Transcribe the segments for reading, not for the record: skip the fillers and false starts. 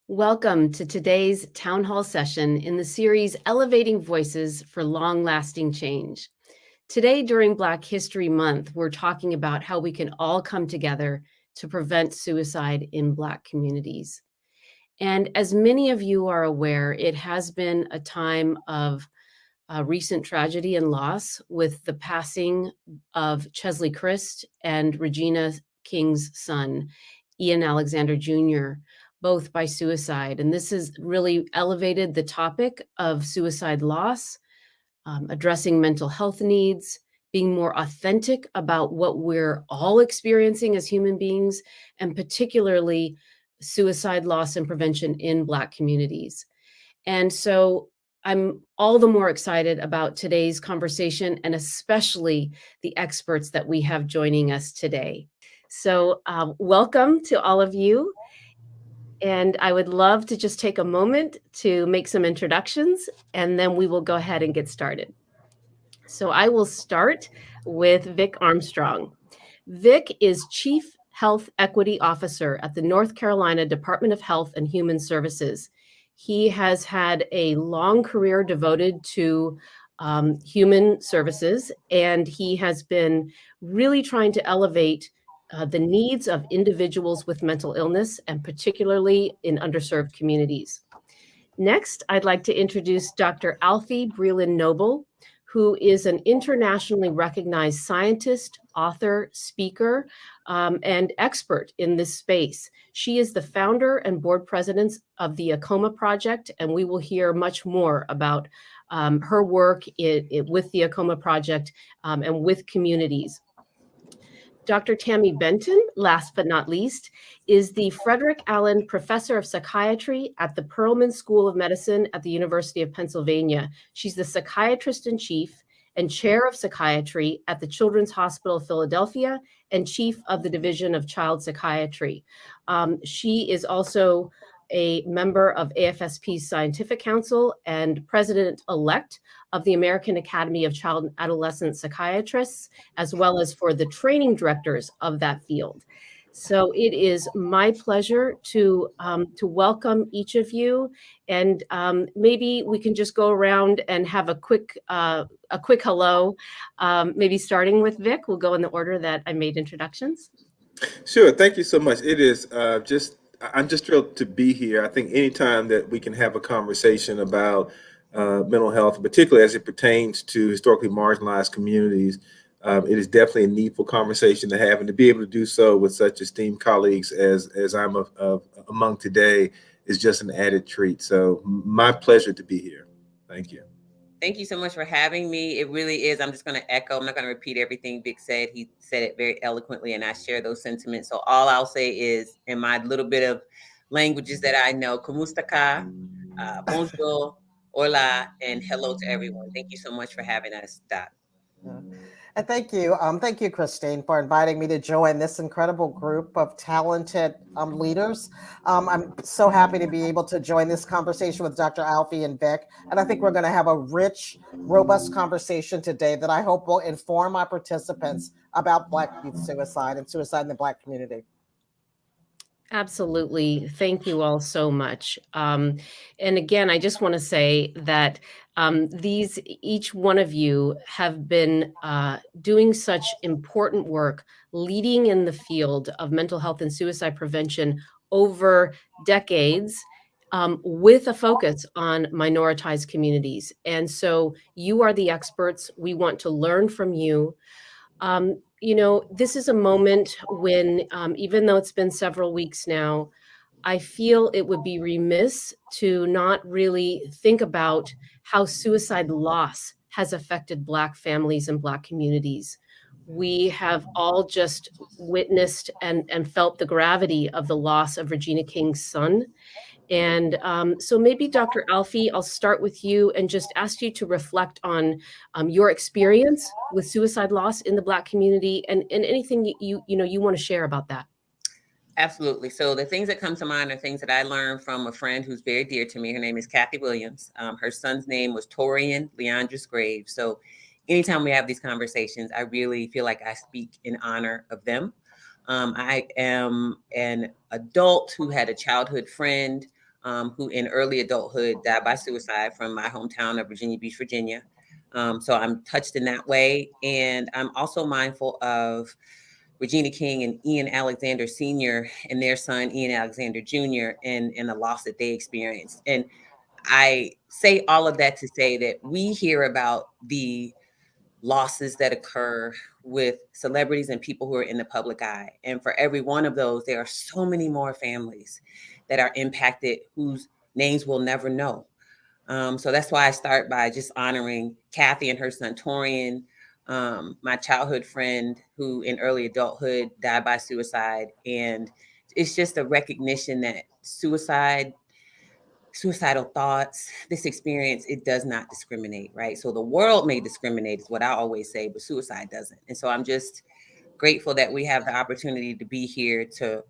Welcome to today's town hall session in the series Elevating Voices for Long-Lasting Change. Today, during Black History Month, we're talking about how we can all come together to prevent suicide in Black communities. And as many of you are aware, it has been a time of recent tragedy and loss with the passing of Chesley Christ and Regina King's son, Ian Alexander Jr., both by suicide. And this has really elevated the topic of suicide loss, addressing mental health needs, being more authentic about what we're all experiencing as human beings, and particularly suicide loss and prevention in Black communities. And so I'm all the more excited about today's conversation and especially the experts that we have joining us today. So welcome to all of you. And I would love to just take a moment to make some introductions, and then we will go ahead and get started. So I will start with Vic Armstrong. Vic is Chief Health Equity Officer at the North Carolina Department of Health and Human Services. He has had a long career devoted to human services, and he has been really trying to elevate the needs of individuals with mental illness, and particularly in underserved communities. Next, I'd like to introduce Dr. Alfie Breland Noble, who is an internationally recognized scientist, author, speaker, and expert in this space. She is the founder and board president of the ACOMA Project, and we will hear much more about her work with the ACOMA Project and with communities. Dr. Tammy Benton, last but not least, is the Frederick Allen Professor of Psychiatry at the Perelman School of Medicine at the University of Pennsylvania. She's the psychiatrist in chief and chair of psychiatry at the Children's Hospital of Philadelphia and chief of the Division of Child Psychiatry. She is also a member of AFSP's Scientific Council and president-elect of the American Academy of Child and Adolescent Psychiatrists, as well as for the training directors of that field. So it is my pleasure to welcome each of you, and maybe we can just go around and have a quick hello. Maybe starting with Vic, we'll go in the order that I made introductions. Sure. Thank you so much. It is I'm just thrilled to be here. I think anytime that we can have a conversation about mental health, particularly as it pertains to historically marginalized communities, it is definitely a needful conversation to have, and to be able to do so with such esteemed colleagues as I'm among today is just an added treat. So my pleasure to be here. Thank you. Thank you so much for having me. It really is. I'm just going to echo. I'm not going to repeat everything Vic said. He said it very eloquently, and I share those sentiments. So all I'll say is, in my little bit of languages that I know, kumusta ka, bonjour, hola, and hello to everyone. Thank you so much for having us, Doc. And thank you, Christine, for inviting me to join this incredible group of talented leaders. I'm so happy to be able to join this conversation with Dr. Alfie and Vic, and I think we're going to have a rich, robust conversation today that I hope will inform our participants about Black youth suicide and suicide in the Black community. Absolutely. Thank you all so much. And again, I just want to say that each one of you have been doing such important work, leading in the field of mental health and suicide prevention over decades, with a focus on minoritized communities. And so you are the experts. We want to learn from you. This is a moment when, even though it's been several weeks now, I feel it would be remiss to not really think about how suicide loss has affected Black families and Black communities. We have all just witnessed and felt the gravity of the loss of Regina King's son. And so maybe Dr. Alfie, I'll start with you and just ask you to reflect on your experience with suicide loss in the Black community, and anything you want to share about that. Absolutely. So the things that come to mind are things that I learned from a friend who's very dear to me. Her name is Kathy Williams. Her son's name was Torian Leandris Graves. So anytime we have these conversations, I really feel like I speak in honor of them. I am an adult who had a childhood friend who in early adulthood died by suicide from my hometown of Virginia Beach, Virginia. So I'm touched in that way. And I'm also mindful of Regina King and Ian Alexander Sr. and their son, Ian Alexander Jr., and the loss that they experienced. And I say all of that to say that we hear about the losses that occur with celebrities and people who are in the public eye. And for every one of those, there are so many more families that are impacted whose names we'll never know. So that's why I start by just honoring Kathy and her son Torian, my childhood friend who in early adulthood died by suicide. And it's just a recognition that suicidal thoughts, this experience, it does not discriminate, right? So the world may discriminate is what I always say, but suicide doesn't. And so I'm just grateful that we have the opportunity to be here to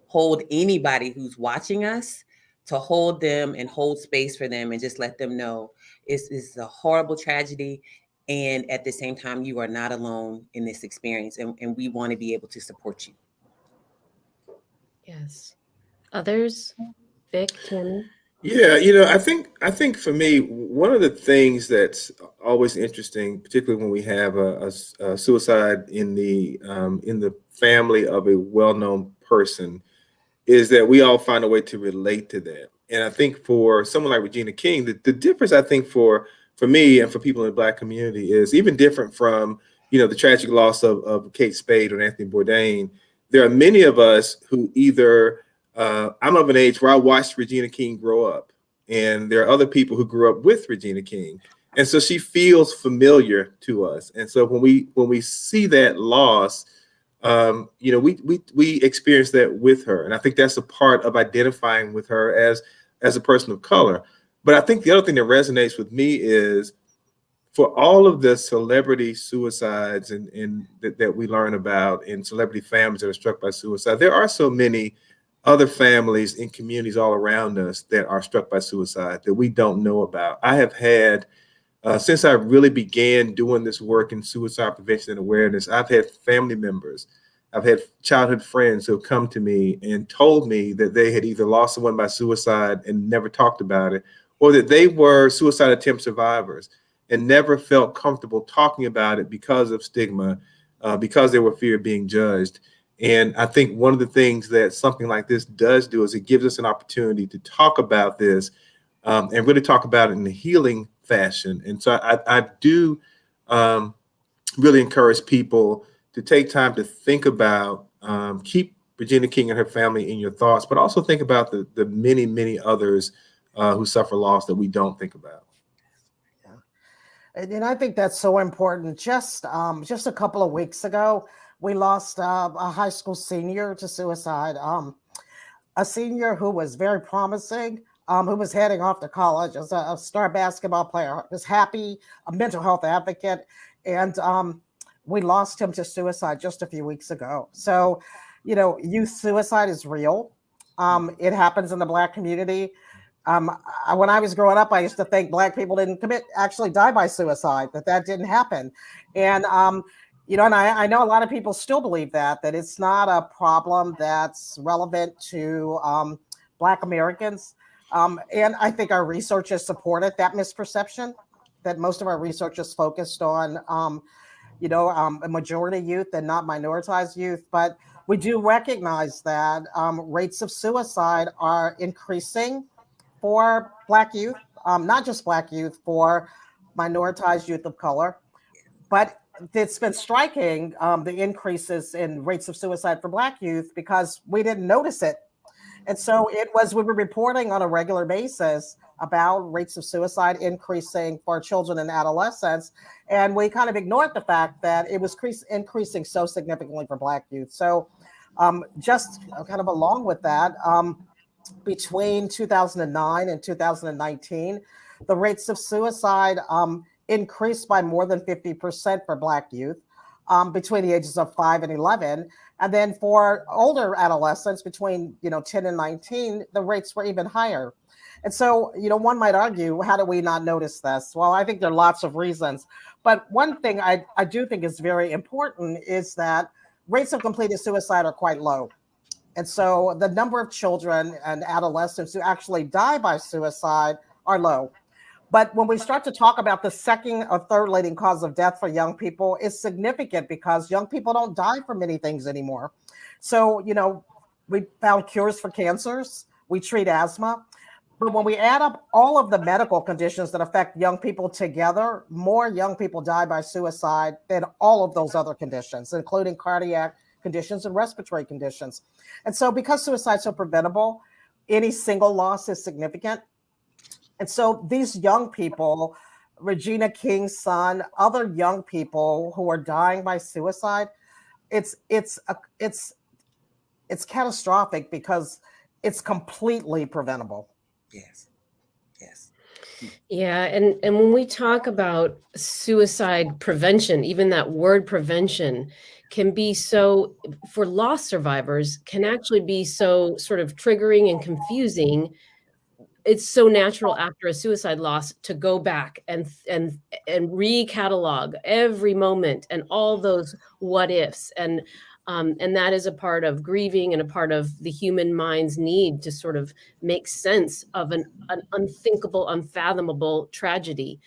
hold anybody who's watching us, to hold them and hold space for them and just let them know it's a horrible tragedy. And at the same time, you are not alone in this experience. And we want to be able to support you. Yes. Others? Vic, Tammy? Yeah, I think for me, one of the things that's always interesting, particularly when we have a suicide in the family of a well-known person, is that we all find a way to relate to that. And I think for someone like Regina King, the difference I think for me and for people in the Black community is even different from, the tragic loss of Kate Spade or Anthony Bourdain. There are many of us who either, I'm of an age where I watched Regina King grow up, and there are other people who grew up with Regina King. And so she feels familiar to us. And so when we see that loss, we experience that with her, and I think that's a part of identifying with her as a person of color. But I think the other thing that resonates with me is for all of the celebrity suicides and that we learn about, and celebrity families that are struck by suicide, there are so many other families in communities all around us that are struck by suicide that we don't know about. I have had since I really began doing this work in suicide prevention and awareness, I've had family members, I've had childhood friends who have come to me and told me that they had either lost someone by suicide and never talked about it, or that they were suicide attempt survivors and never felt comfortable talking about it because of stigma, because they were fear of being judged. And I think one of the things that something like this does do is it gives us an opportunity to talk about this and really talk about it in a healing fashion. And so I do really encourage people to take time to think about, keep Regina King and her family in your thoughts, but also think about the many, many others who suffer loss that we don't think about. Yeah. And I think that's so important. Just a couple of weeks ago, we lost a high school senior to suicide, a senior who was very promising, who was heading off to college as a star basketball player, was happy, a mental health advocate, and we lost him to suicide just a few weeks ago. So, youth suicide is real. It happens in the Black community. When I was growing up, I used to think Black people didn't actually die by suicide, that didn't happen. And, and I know a lot of people still believe that it's not a problem that's relevant to Black Americans. And I think our research has supported that misperception, that most of our research is focused on, a majority youth and not minoritized youth. But we do recognize that rates of suicide are increasing for Black youth, not just Black youth, for minoritized youth of color. But it's been striking, the increases in rates of suicide for Black youth, because we didn't notice it. And so we were reporting on a regular basis about rates of suicide increasing for children and adolescents. And we kind of ignored the fact that it was increasing so significantly for Black youth. So just kind of along with that, between 2009 and 2019, the rates of suicide increased by more than 50% for Black youth between the ages of 5 and 11. And then for older adolescents between 10 and 19, the rates were even higher. And so, one might argue, how do we not notice this? Well, I think there are lots of reasons. But one thing I do think is very important is that rates of completed suicide are quite low. And so the number of children and adolescents who actually die by suicide are low. But when we start to talk about the second or third leading cause of death for young people, it's significant because young people don't die from many things anymore. So, we found cures for cancers, we treat asthma. But when we add up all of the medical conditions that affect young people together, more young people die by suicide than all of those other conditions, including cardiac conditions and respiratory conditions. And so because suicide is so preventable, any single loss is significant. And so these young people, Regina King's son, other young people who are dying by suicide, it's catastrophic because it's completely preventable. Yes. Yes. Yeah, and when we talk about suicide prevention, even that word prevention can be so, for loss survivors, can actually be so sort of triggering and confusing. It's so natural after a suicide loss to go back and recatalog every moment and all those what ifs, and that is a part of grieving and a part of the human mind's need to sort of make sense of an unthinkable, unfathomable tragedy.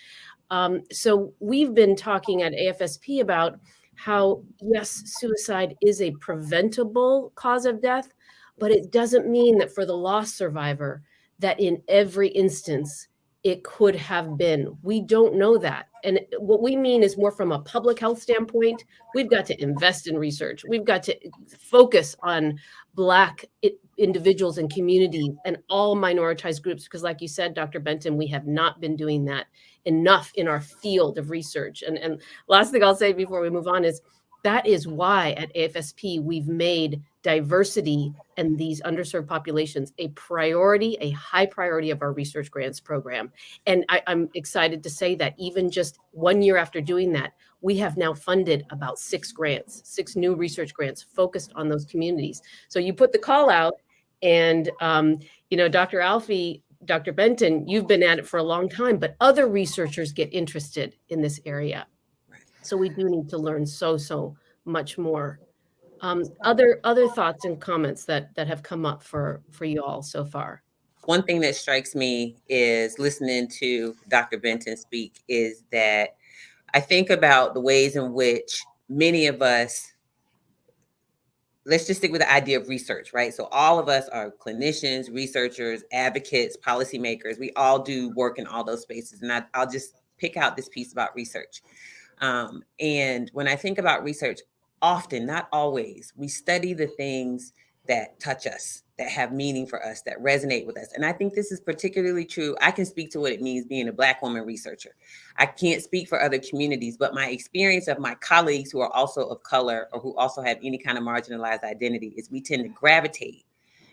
So we've been talking at AFSP about how, yes, suicide is a preventable cause of death, but it doesn't mean that for the loss survivor, that in every instance it could have been. We don't know that. And what we mean is more from a public health standpoint. We've got to invest in research. We've got to focus on Black individuals and communities and all minoritized groups, because like you said, Dr. Benton, we have not been doing that enough in our field of research. And last thing I'll say before we move on is that is why at AFSP we've made diversity and these underserved populations a priority, a high priority of our research grants program. And I'm excited to say that even just 1 year after doing that, we have now funded about 6 new research grants focused on those communities. So you put the call out, and Dr. Alfie, Dr. Benton, you've been at it for a long time, but other researchers get interested in this area. So we do need to learn so much more. Other thoughts and comments that have come up for you all so far? One thing that strikes me is listening to Dr. Benton speak is that I think about the ways in which many of us, let's just stick with the idea of research, right? So all of us are clinicians, researchers, advocates, policymakers. We all do work in all those spaces. And I'll just pick out this piece about research. And when I think about research, often, not always, we study the things that touch us, that have meaning for us, that resonate with us. And I think this is particularly true. I can speak to what it means being a Black woman researcher. I can't speak for other communities, but my experience of my colleagues who are also of color or who also have any kind of marginalized identity is we tend to gravitate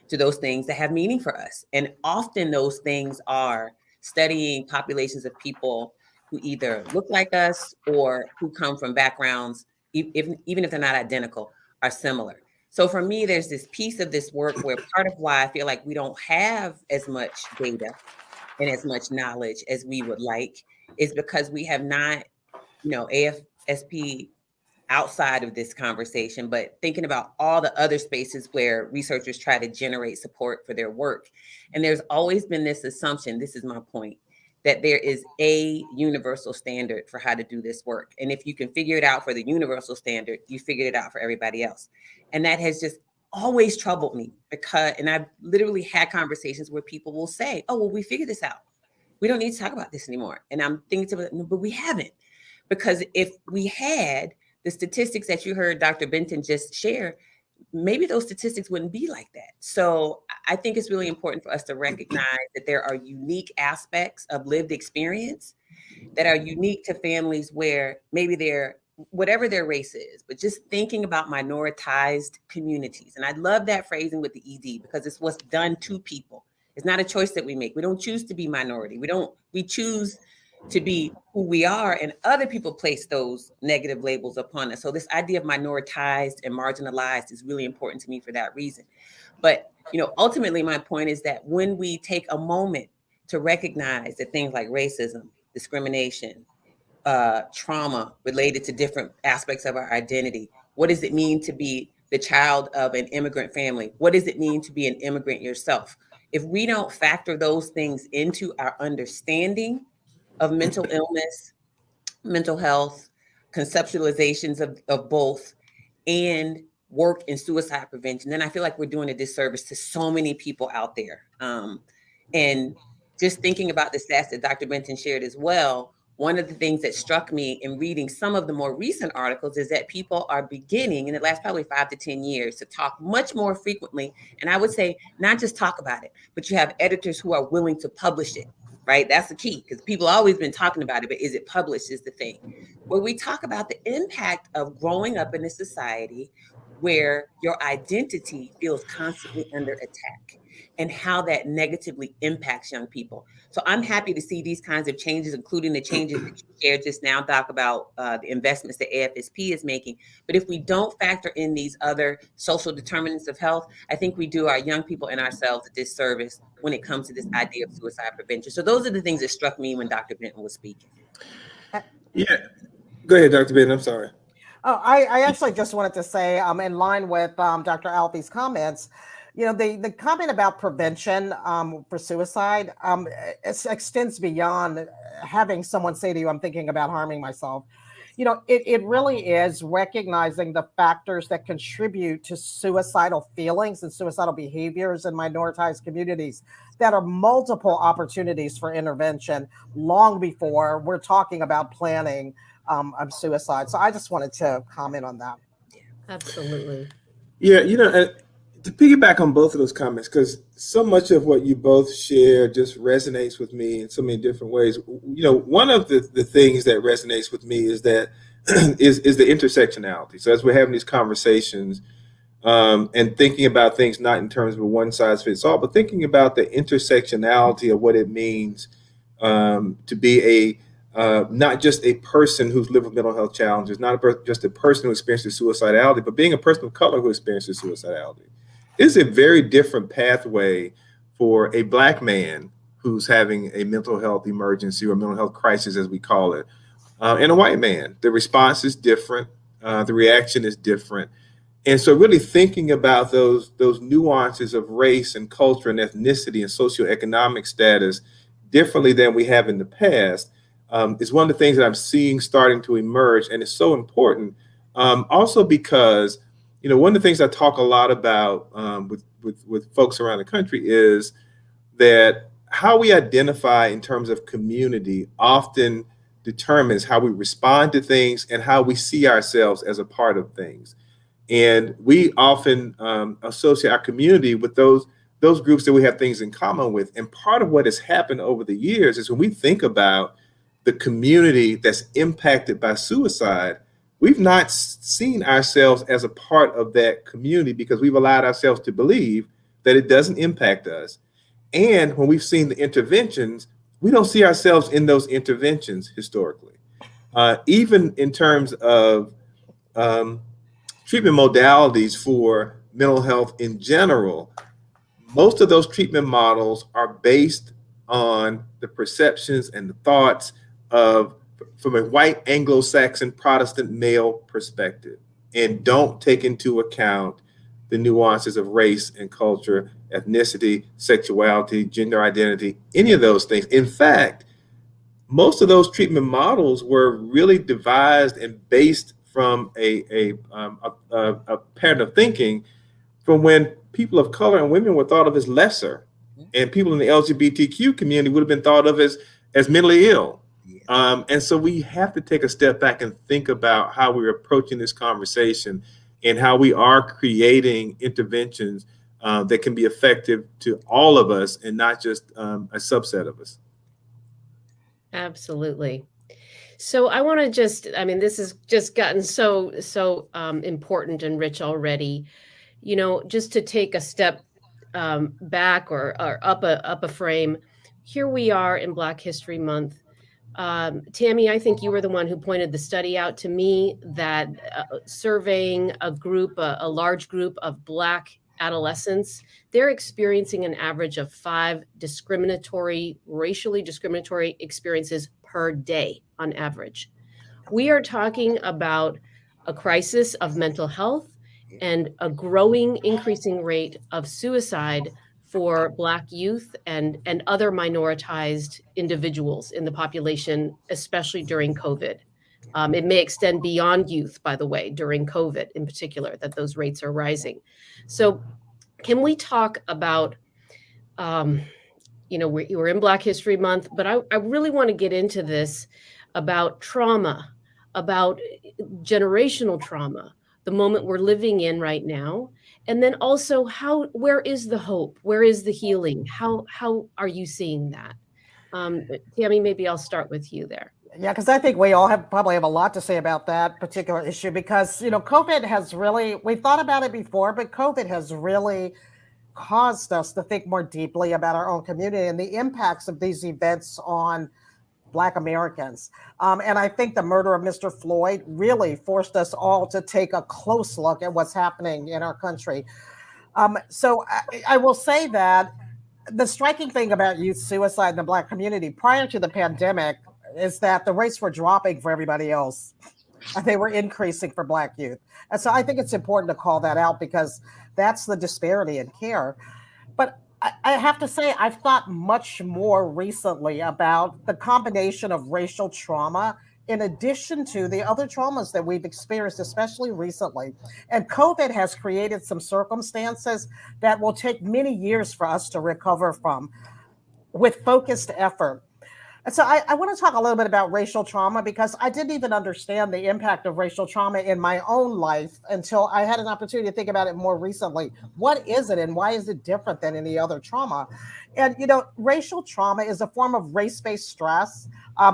to those things that have meaning for us. And often those things are studying populations of people who either look like us or who come from backgrounds, even if they're not identical, are similar. So for me, there's this piece of this work where part of why I feel like we don't have as much data and as much knowledge as we would like is because we have not, AFSP outside of this conversation, but thinking about all the other spaces where researchers try to generate support for their work. And there's always been this assumption, this is my point, that there is a universal standard for how to do this work. And if you can figure it out for the universal standard, you figured it out for everybody else. And that has just always troubled me and I've literally had conversations where people will say, oh, well, we figured this out. We don't need to talk about this anymore. And I'm thinking, no, but we haven't. Because if we had the statistics that you heard Dr. Benton just share, maybe those statistics wouldn't be like that. So I think it's really important for us to recognize that there are unique aspects of lived experience that are unique to families where maybe whatever their race is, but just thinking about minoritized communities. And I love that phrasing with the ED because it's what's done to people. It's not a choice that we make. We don't choose to be minority. We choose to be who we are, and other people place those negative labels upon us. So this idea of minoritized and marginalized is really important to me for that reason. But, ultimately my point is that when we take a moment to recognize that things like racism, discrimination, trauma related to different aspects of our identity, what does it mean to be the child of an immigrant family. What does it mean to be an immigrant yourself? If we don't factor those things into our understanding of mental illness, mental health, conceptualizations of both, and work in suicide prevention, then I feel like we're doing a disservice to so many people out there. And just thinking about the stats that Dr. Benton shared as well, one of the things that struck me in reading some of the more recent articles is that people are beginning in the last probably 5 to 10 years to talk much more frequently. And I would say not just talk about it, but you have editors who are willing to publish it, right? That's the key, because people always been talking about it, but is it published is the thing. Where we talk about the impact of growing up in a society where your identity feels constantly under attack and how that negatively impacts young people. So I'm happy to see these kinds of changes, including the changes that you shared just now, Doc, about the investments that AFSP is making. But if we don't factor in these other social determinants of health, I think we do our young people and ourselves a disservice when it comes to this idea of suicide prevention. So those are the things that struck me when Dr. Benton was speaking. Yeah, go ahead, Dr. Benton. I'm sorry. Oh, I actually just wanted to say, in line with Dr. Alfie's comments, the comment about prevention for suicide extends beyond having someone say to you, I'm thinking about harming myself. It really is recognizing the factors that contribute to suicidal feelings and suicidal behaviors in minoritized communities that are multiple opportunities for intervention long before we're talking about planning suicide. So I just wanted to comment on that. Absolutely. Yeah, to piggyback on both of those comments, because so much of what you both share just resonates with me in so many different ways. One of the things that resonates with me is that is the intersectionality. So as we're having these conversations and thinking about things not in terms of a one size fits all, but thinking about the intersectionality of what it means to be not just a person who's lived with mental health challenges, not just a person who experiences suicidality, but being a person of color who experiences suicidality. Is a very different pathway for a Black man who's having a mental health emergency or mental health crisis, as we call it, and a white man. The response is different. The reaction is different. And so really thinking about those nuances of race and culture and ethnicity and socioeconomic status differently than we have in the past is one of the things that I'm seeing starting to emerge. And it's so important. Also because one of the things I talk a lot about with folks around the country is that how we identify in terms of community often determines how we respond to things and how we see ourselves as a part of things. And we often associate our community with those groups that we have things in common with. And part of what has happened over the years is when we think about the community that's impacted by suicide, we've not seen ourselves as a part of that community because we've allowed ourselves to believe that it doesn't impact us. And when we've seen the interventions, we don't see ourselves in those interventions historically. Even in terms of treatment modalities for mental health in general, most of those treatment models are based on the perceptions and the thoughts of from a white Anglo-Saxon Protestant male perspective and don't take into account the nuances of race and culture, ethnicity, sexuality, gender identity, any of those things. In fact, most of those treatment models were really devised and based from a pattern of thinking from when people of color and women were thought of as lesser, and people in the LGBTQ community would have been thought of as mentally ill. And so we have to take a step back and think about how we're approaching this conversation and how we are creating interventions that can be effective to all of us and not just a subset of us. Absolutely. So I want to this has just gotten so important and rich already, just to take a step back or up a frame. Here we are in Black History Month. Tammy, I think you were the one who pointed the study out to me that surveying a large group of Black adolescents, they're experiencing an average of 5 racially discriminatory experiences per day on average. We are talking about a crisis of mental health and a growing, increasing rate of suicide for Black youth and other minoritized individuals in the population, especially during COVID. It may extend beyond youth, by the way, during COVID in particular, that those rates are rising. So can we talk about, we're in Black History Month, but I really want to get into this about trauma, about generational trauma, the moment we're living in right now, and then also where is the hope? Where is the healing? How are you seeing that? Tammy, maybe I'll start with you there. Yeah, because I think we all probably have a lot to say about that particular issue because, COVID has really, we thought about it before, but COVID has really caused us to think more deeply about our own community and the impacts of these events on Black Americans. And I think the murder of Mr. Floyd really forced us all to take a close look at what's happening in our country. So I will say that the striking thing about youth suicide in the Black community prior to the pandemic is that the rates were dropping for everybody else. They were increasing for Black youth. And so I think it's important to call that out because that's the disparity in care. But I have to say, I've thought much more recently about the combination of racial trauma in addition to the other traumas that we've experienced, especially recently. And COVID has created some circumstances that will take many years for us to recover from with focused effort. And so I want to talk a little bit about racial trauma because I didn't even understand the impact of racial trauma in my own life until I had an opportunity to think about it more recently. What is it and why is it different than any other trauma? And, racial trauma is a form of race-based stress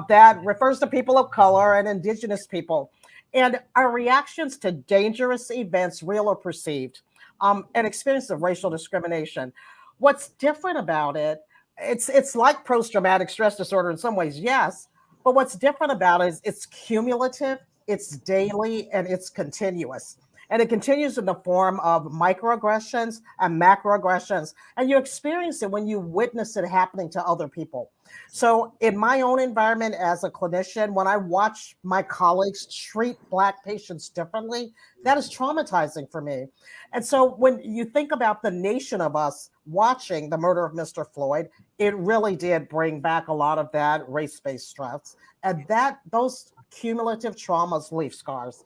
that refers to people of color and indigenous people. And our reactions to dangerous events, real or perceived, and experience of racial discrimination. What's different about it, it's like post-traumatic stress disorder in some ways, yes. But what's different about it is it's cumulative, it's daily, and it's continuous. And it continues in the form of microaggressions and macroaggressions. And you experience it when you witness it happening to other people. So in my own environment as a clinician, when I watch my colleagues treat Black patients differently, that is traumatizing for me. And so when you think about the nation of us watching the murder of Mr. Floyd, it really did bring back a lot of that race-based stress. And those cumulative traumas leave scars.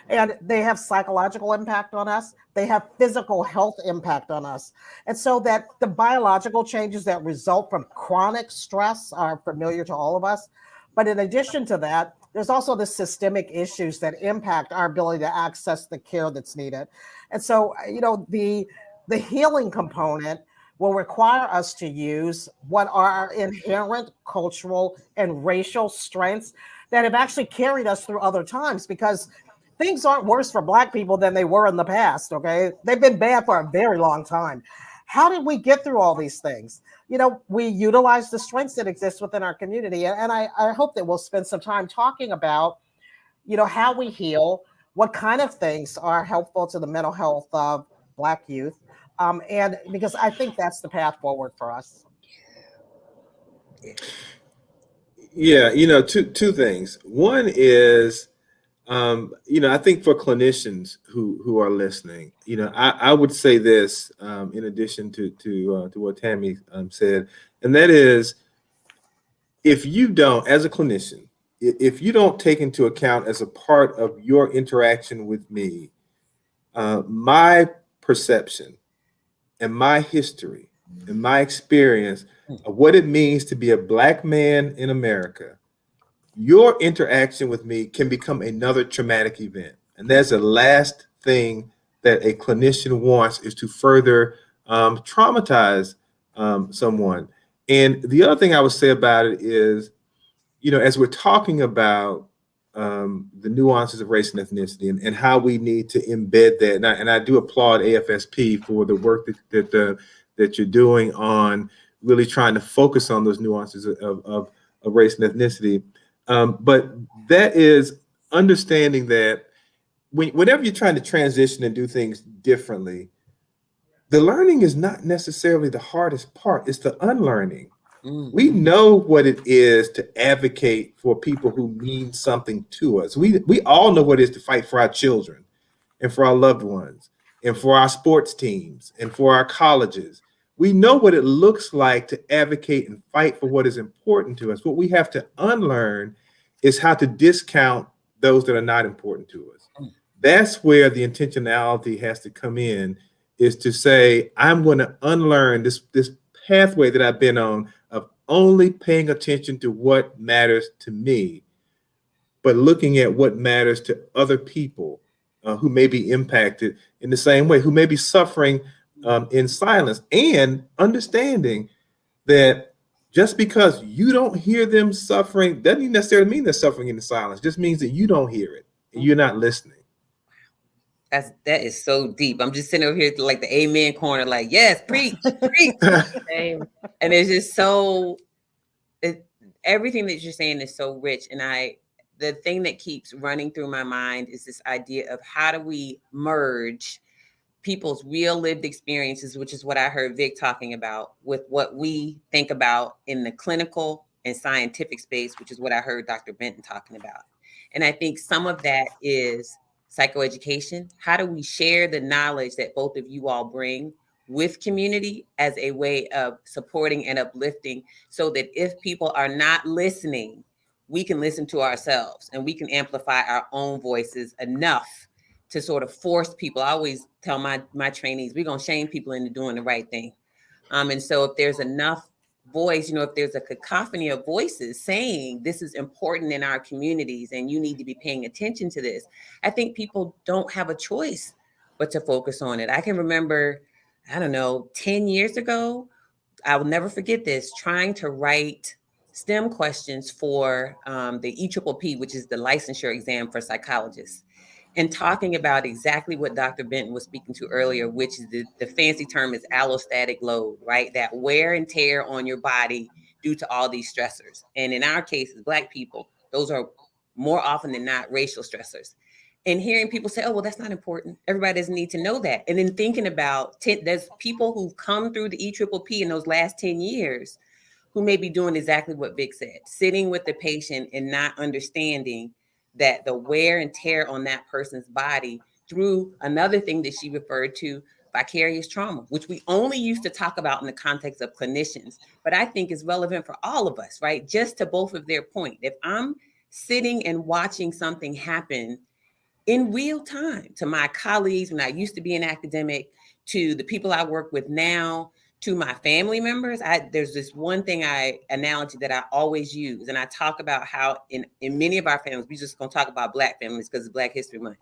And they have psychological impact on us. They have physical health impact on us. And so that the biological changes that result from chronic stress are familiar to all of us. But in addition to that, there's also the systemic issues that impact our ability to access the care that's needed. And so, the healing component will require us to use what are our inherent cultural and racial strengths that have actually carried us through other times because things aren't worse for Black people than they were in the past, okay? They've been bad for a very long time. How did we get through all these things? We utilize the strengths that exist within our community. And I hope that we'll spend some time talking about, how we heal, what kind of things are helpful to the mental health of Black youth. And because I think that's the path forward for us. Yeah, two things. One is, I think for clinicians who are listening, I would say this in addition to what Tammy said, and that is, if you don't, as a clinician, if you don't take into account as a part of your interaction with me, my perception and my history and my experience of what it means to be a Black man in America, your interaction with me can become another traumatic event. And that's the last thing that a clinician wants, is to further traumatize someone. And the other thing I would say about it is, as we're talking about the nuances of race and ethnicity and how we need to embed that, and I do applaud AFSP for the work that you're doing on really trying to focus on those nuances of race and ethnicity. But that is understanding that whenever you're trying to transition and do things differently, the learning is not necessarily the hardest part. It's the unlearning. We know what it is to advocate for people who mean something to us. We all know what it is to fight for our children and for our loved ones and for our sports teams and for our colleges. We know what it looks like to advocate and fight for what is important to us. What we have to unlearn is how to discount those that are not important to us. That's where the intentionality has to come in, is to say, I'm going to unlearn this pathway that I've been on of only paying attention to what matters to me, but looking at what matters to other people who may be impacted in the same way, who may be suffering in silence, and understanding that just because you don't hear them suffering doesn't necessarily mean they're suffering in the silence. It just means that you don't hear it and you're not listening. That is so deep. I'm just sitting over here like the amen corner, like, yes, preach, preach. And it's just so, everything that you're saying is so rich. And the thing that keeps running through my mind is this idea of how do we merge people's real lived experiences, which is what I heard Vic talking about, with what we think about in the clinical and scientific space, which is what I heard Dr. Benton talking about. And I think some of that is psychoeducation. How do we share the knowledge that both of you all bring with community as a way of supporting and uplifting, so that if people are not listening, we can listen to ourselves and we can amplify our own voices enough to sort of force people. I always tell my trainees, we're going to shame people into doing the right thing. And so if there's enough voice, if there's a cacophony of voices saying this is important in our communities and you need to be paying attention to this, I think people don't have a choice but to focus on it. I can remember, 10 years ago, I will never forget this, trying to write STEM questions for the EPPP, which is the licensure exam for psychologists, and talking about exactly what Dr. Benton was speaking to earlier, which is the fancy term is allostatic load, right? That wear and tear on your body due to all these stressors. And in our case, as Black people, those are more often than not racial stressors. And hearing people say, oh, well, that's not important. Everybody doesn't need to know that. And then thinking about, there's people who've come through the EPPP in those last 10 years who may be doing exactly what Vic said, sitting with the patient and not understanding that the wear and tear on that person's body through another thing that she referred to, vicarious trauma, which we only used to talk about in the context of clinicians, but I think is relevant for all of us, right? Just to both of their point. If I'm sitting and watching something happen in real time to my colleagues when I used to be an academic, to the people I work with now, to my family members, there's this one thing analogy that I always use. And I talk about how in many of our families, we're just going to talk about Black families because it's Black History Month.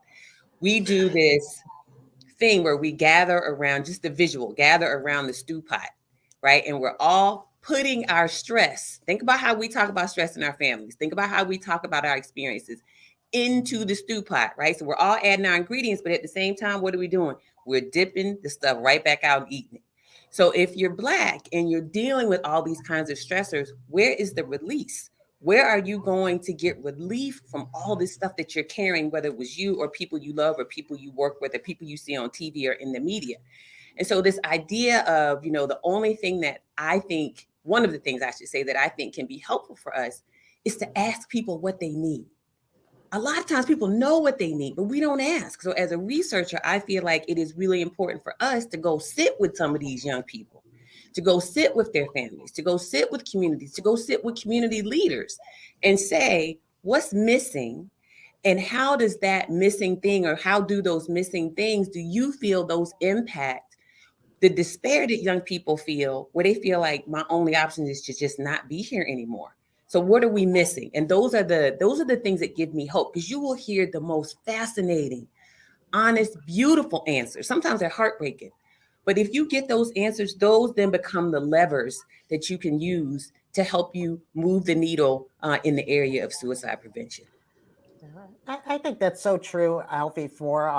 We do this thing where we gather around, just the visual, gather around the stew pot, right? And we're all putting our stress. Think about how we talk about stress in our families. Think about how we talk about our experiences into the stew pot, right? So we're all adding our ingredients, but at the same time, what are we doing? We're dipping the stuff right back out and eating it. So if you're Black and you're dealing with all these kinds of stressors, where is the release? Where are you going to get relief from all this stuff that you're carrying, whether it was you or people you love or people you work with or people you see on TV or in the media? And so this idea of, the only thing that I think, one of the things I should say that I think can be helpful for us is to ask people what they need. A lot of times people know what they need, but we don't ask. So as a researcher, I feel like it is really important for us to go sit with some of these young people, to go sit with their families, to go sit with communities, to go sit with community leaders and say, what's missing? And how does that missing thing, or how do those missing things, do you feel those impact the despair that young people feel, where they feel like my only option is to just not be here anymore? So what are we missing? And those are the things that give me hope, because you will hear the most fascinating, honest, beautiful answers. Sometimes they're heartbreaking. But if you get those answers, those then become the levers that you can use to help you move the needle in the area of suicide prevention. I think that's so true, Alfie, for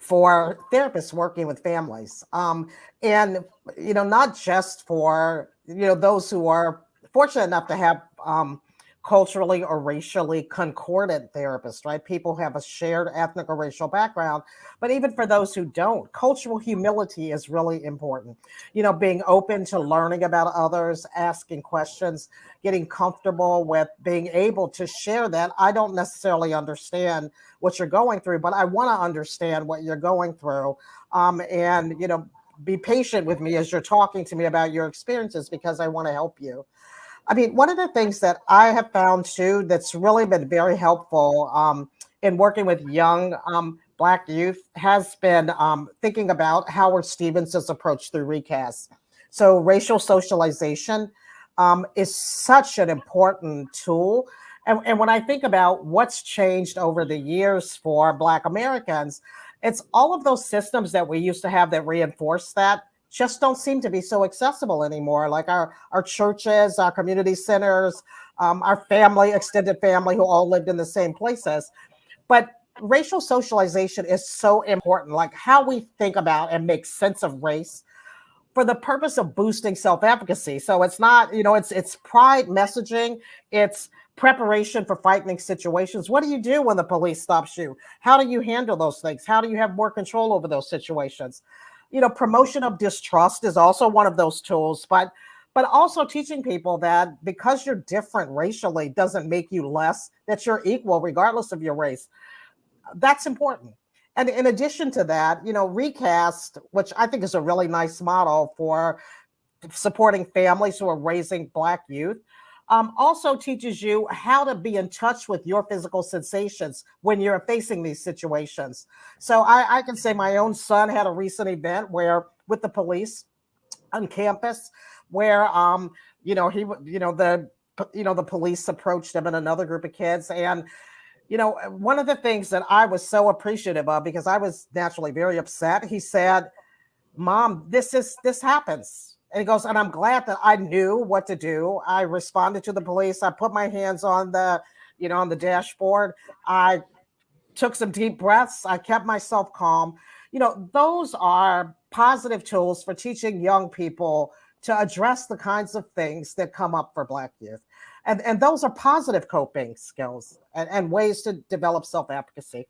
therapists working with families. And, not just for, those who are fortunate enough to have culturally or racially concordant therapists, right? People have a shared ethnic or racial background, but even for those who don't, cultural humility is really important. You know, being open to learning about others, asking questions, getting comfortable with being able to share that. I don't necessarily understand what you're going through, but I want to understand what you're going through. And, you know, be patient with me as you're talking to me about your experiences because I want to help you. I mean, one of the things that I have found too that's really been very helpful in working with young Black youth has been thinking about Howard Stevens' approach through recast. So racial socialization is such an important tool. And when I think about what's changed over the years for Black Americans, it's all of those systems that we used to have that reinforce that just don't seem to be so accessible anymore. Like our churches, our community centers, our family, extended family who all lived in the same places. But racial socialization is so important, like how we think about and make sense of race for the purpose of boosting self-efficacy. So it's not, you know, it's pride messaging, it's preparation for frightening situations. What do you do when the police stops you? How do you handle those things? How do you have more control over those situations? You know, promotion of distrust is also one of those tools, but also teaching people that because you're different racially doesn't make you less, that you're equal regardless of your race. That's important. And in addition to that, you know, recast, which I think is a really nice model for supporting families who are raising Black youth, also teaches you how to be in touch with your physical sensations when you're facing these situations. So I can say my own son had a recent event where with the police on campus where, you know, the police approached him and another group of kids. And, you know, one of the things that I was so appreciative of, because I was naturally very upset, he said, "Mom, this happens." And he goes, "And I'm glad that I knew what to do. I responded to the police. I put my hands on the, you know, on the dashboard. I took some deep breaths. I kept myself calm." You know, those are positive tools for teaching young people to address the kinds of things that come up for Black youth. And those are positive coping skills and ways to develop self-efficacy.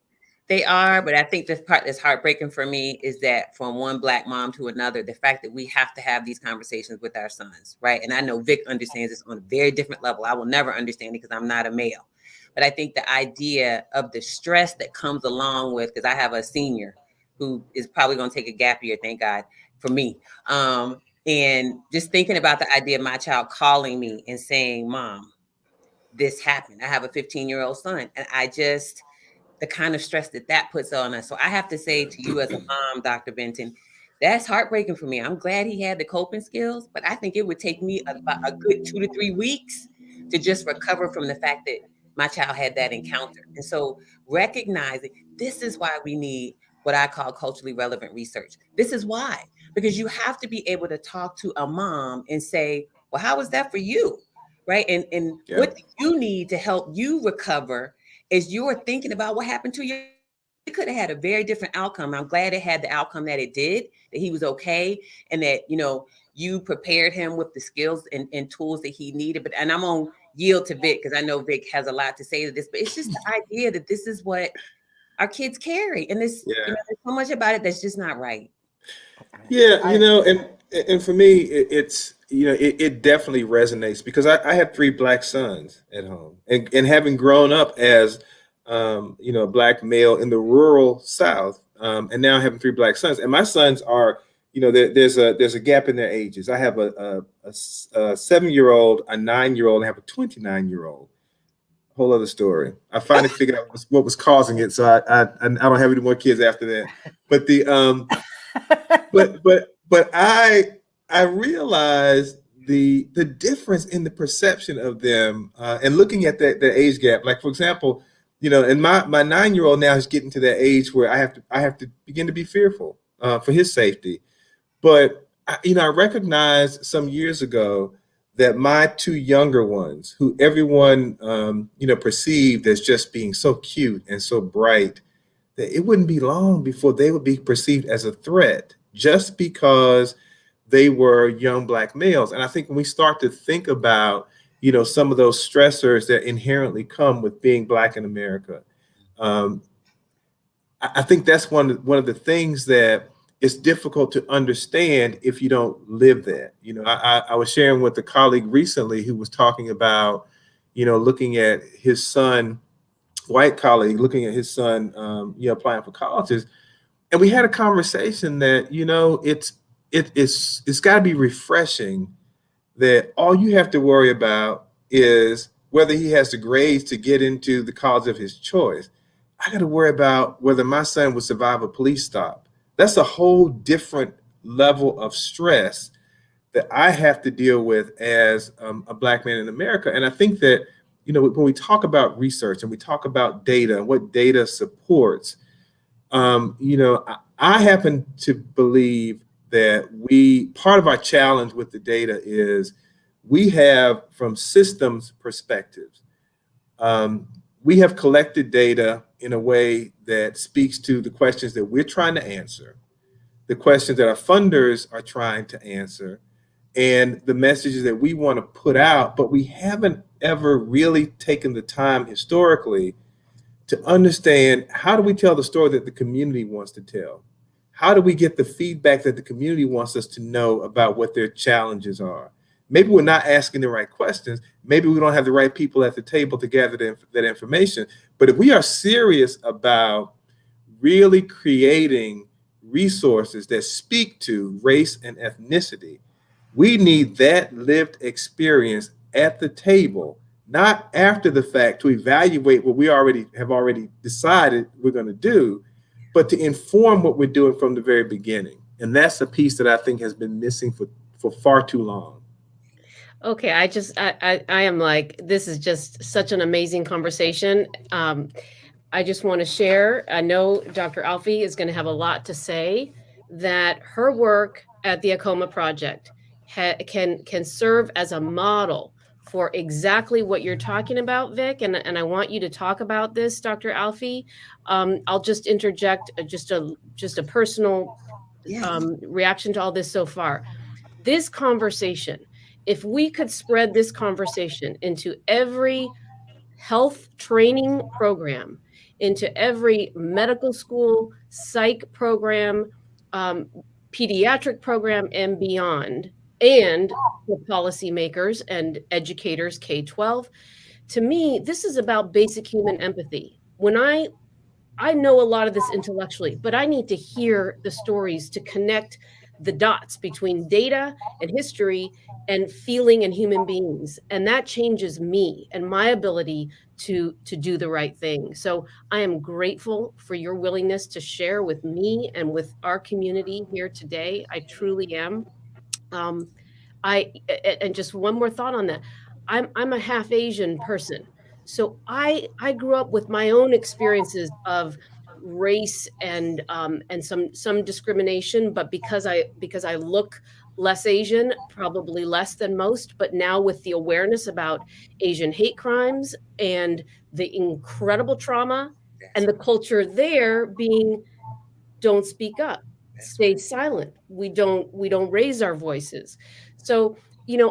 They are, but I think the part that's heartbreaking for me is that from one Black mom to another, the fact that we have to have these conversations with our sons, right? And I know Vic understands this on a very different level. I will never understand it because I'm not a male. But I think the idea of the stress that comes along with, because I have a senior who is probably going to take a gap year, thank God for me. And just thinking about the idea of my child calling me and saying, "Mom, this happened." I have a 15-year-old son, and the kind of stress that puts on us. So I have to say to you as a mom, Dr. Benton, that's heartbreaking for me. I'm glad he had the coping skills, but I think it would take me about a good 2 to 3 weeks to just recover from the fact that my child had that encounter. And so recognizing this is why we need what I call culturally relevant research. This is why, because you have to be able to talk to a mom and say, "Well, how was that for you?" Right? And what do you need to help you recover as you are thinking about what happened to you? It could have had a very different outcome. I'm glad it had the outcome that it did, that he was okay, and that, you know, you prepared him with the skills and tools that he needed. But, and I'm going to yield to Vic because I know Vic has a lot to say to this, but it's just the idea that this is what our kids carry. And this, you know, there's so much about it that's just not right. Yeah, you know, and for me, it's, you know, it definitely resonates because I have 3 Black sons at home, and having grown up as, you know, a Black male in the rural South, and now having 3 Black sons, and my sons are, you know, there's a gap in their ages. I have a 7-year-old, a 9-year-old, and I have a 29-year-old. Whole other story. I finally figured out what was causing it, so I don't have any more kids after that. But the but I realized the difference in the perception of them, and looking at that age gap. Like, for example, you know, and my 9-year-old now is getting to that age where I have to begin to be fearful for his safety. But you know, I recognized some years ago that my 2 younger ones, who everyone you know, perceived as just being so cute and so bright, that it wouldn't be long before they would be perceived as a threat just because they were young Black males. And I think when we start to think about some of those stressors that inherently come with being Black in America. I think that's one of the things that is difficult to understand if you don't live that. I was sharing with a colleague recently who was talking about, looking at his son, white colleague, looking at his son, applying for colleges, and we had a conversation that it's got to be refreshing that all you have to worry about is whether he has the grades to get into the college of his choice. I got to worry about whether my son would survive a police stop. That's a whole different level of stress that I have to deal with as a Black man in America. And I think that, when we talk about research and we talk about data and what data supports, I happen to believe that part of our challenge with the data is we have, from systems perspectives, we have collected data in a way that speaks to the questions that we're trying to answer, the questions that our funders are trying to answer, and the messages that we want to put out, but we haven't ever really taken the time historically to understand, how do we tell the story that the community wants to tell? How do we get the feedback that the community wants us to know about what their challenges are? Maybe we're not asking the right questions. Maybe we don't have the right people at the table to gather that information. But if we are serious about really creating resources that speak to race and ethnicity, we need that lived experience at the table, not after the fact to evaluate what we have already decided we're going to do, but to inform what we're doing from the very beginning. And that's a piece that I think has been missing for far too long. Okay, I am like, this is just such an amazing conversation. I just want to share, I know Dr. Alfie is going to have a lot to say, that her work at the ACOMA Project can serve as a model for exactly what you're talking about, Vic, and I want you to talk about this, Dr. Alfie. I'll just interject just a personal reaction to all this so far. This conversation, if we could spread this conversation into every health training program, into every medical school, psych program, pediatric program, and beyond, and for policymakers and educators, K-12, to me, this is about basic human empathy. When I know a lot of this intellectually, but I need to hear the stories to connect the dots between data and history and feeling and human beings. And that changes me and my ability to do the right thing. So I am grateful for your willingness to share with me and with our community here today. I truly am. And just one more thought on that. I'm a half Asian person. So I grew up with my own experiences of race and some discrimination, but because I look less Asian, probably less than most, but now with the awareness about Asian hate crimes and the incredible trauma and the culture there being, don't speak up, stay silent. We don't raise our voices. So,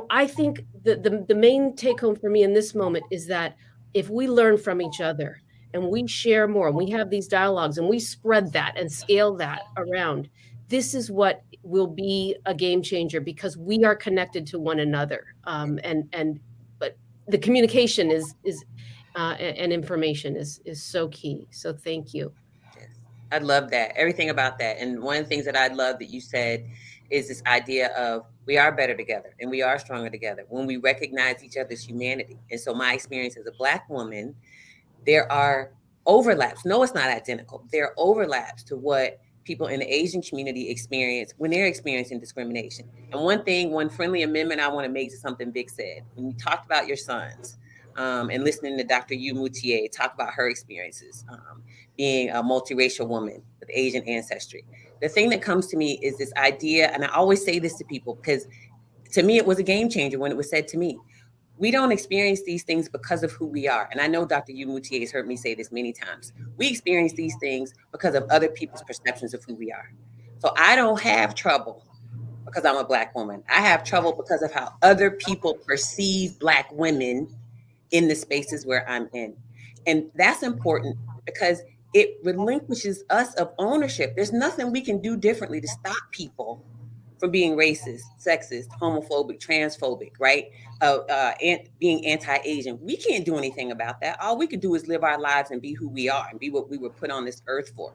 I think the main take home for me in this moment is that if we learn from each other and we share more, and we have these dialogues and we spread that and scale that around, this is what will be a game changer, because we are connected to one another. But the communication is and information is so key. So thank you. Yes. I love that. Everything about that. And one of the things that I love that you said is this idea of we are better together and we are stronger together when we recognize each other's humanity. And so my experience as a Black woman, there are overlaps. No, it's not identical. There are overlaps to what people in the Asian community experience when they're experiencing discrimination. And one friendly amendment I want to make to something Vic said. When you talked about your sons and listening to Dr. Yu Moutier talk about her experiences, being a multiracial woman with Asian ancestry. The thing that comes to me is this idea, and I always say this to people because to me, it was a game changer when it was said to me. We don't experience these things because of who we are. And I know Dr. Yu Moutier has heard me say this many times. We experience these things because of other people's perceptions of who we are. So I don't have trouble because I'm a Black woman. I have trouble because of how other people perceive Black women in the spaces where I'm in. And that's important because it relinquishes us of ownership. There's nothing we can do differently to stop people from being racist, sexist, homophobic, transphobic, right? And being anti-Asian. We can't do anything about that. All we can do is live our lives and be who we are and be what we were put on this earth for.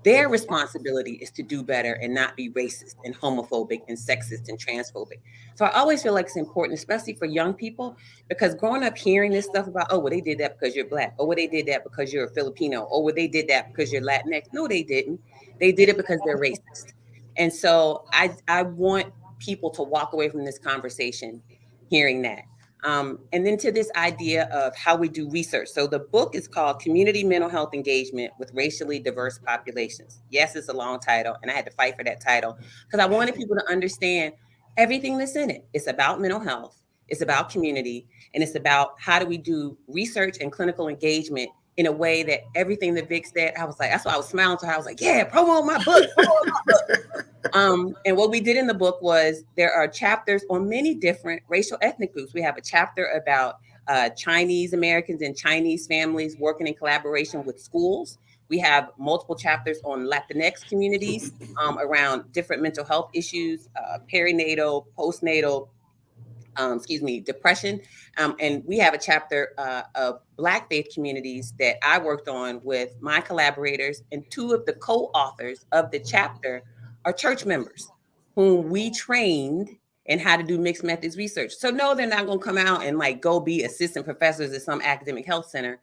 Their responsibility is to do better and not be racist and homophobic and sexist and transphobic. So I always feel like it's important, especially for young people, because growing up hearing this stuff about, oh, well, they did that because you're Black. Oh, well, they did that because you're a Filipino. Oh, well, they did that because you're Latinx. No, they didn't. They did it because they're racist. And so I want people to walk away from this conversation hearing that. And then to this idea of how we do research. So the book is called Community Mental Health Engagement with Racially Diverse Populations. Yes, it's a long title, and I had to fight for that title because I wanted people to understand everything that's in it. It's about mental health, it's about community, and it's about how do we do research and clinical engagement in a way that everything that Vic said, I was like, that's why I was smiling to her. I was like, yeah, promote my book. Promote my book. And what we did in the book was there are chapters on many different racial ethnic groups. We have a chapter about Chinese Americans and Chinese families working in collaboration with schools. We have multiple chapters on Latinx communities around different mental health issues, perinatal, postnatal, depression. And we have a chapter of Black faith communities that I worked on with my collaborators, and two of the co-authors of the chapter are church members whom we trained in how to do mixed methods research. So no, they're not going to come out and like go be assistant professors at some academic health center,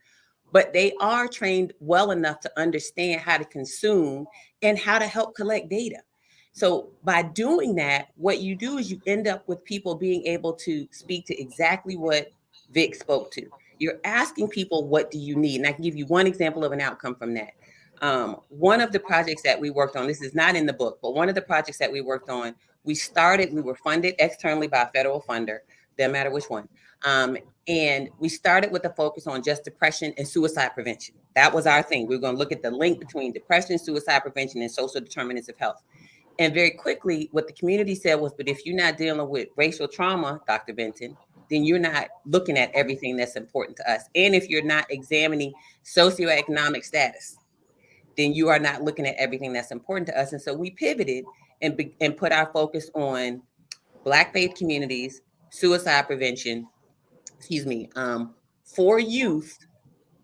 but they are trained well enough to understand how to consume and how to help collect data. So by doing that, what you do is you end up with people being able to speak to exactly what Vic spoke to. You're asking people, what do you need? And I can give you one example of an outcome from that. One of the projects that we worked on, this is not in the book, but one of the projects that we worked on, we were funded externally by a federal funder, doesn't matter which one. And we started with a focus on just depression and suicide prevention. That was our thing. We were going to look at the link between depression, suicide prevention, and social determinants of health. And very quickly, what the community said was, but if you're not dealing with racial trauma, Dr. Benton, then you're not looking at everything that's important to us. And if you're not examining socioeconomic status, then you are not looking at everything that's important to us. And so we pivoted and put our focus on Black faith communities, suicide prevention, for youth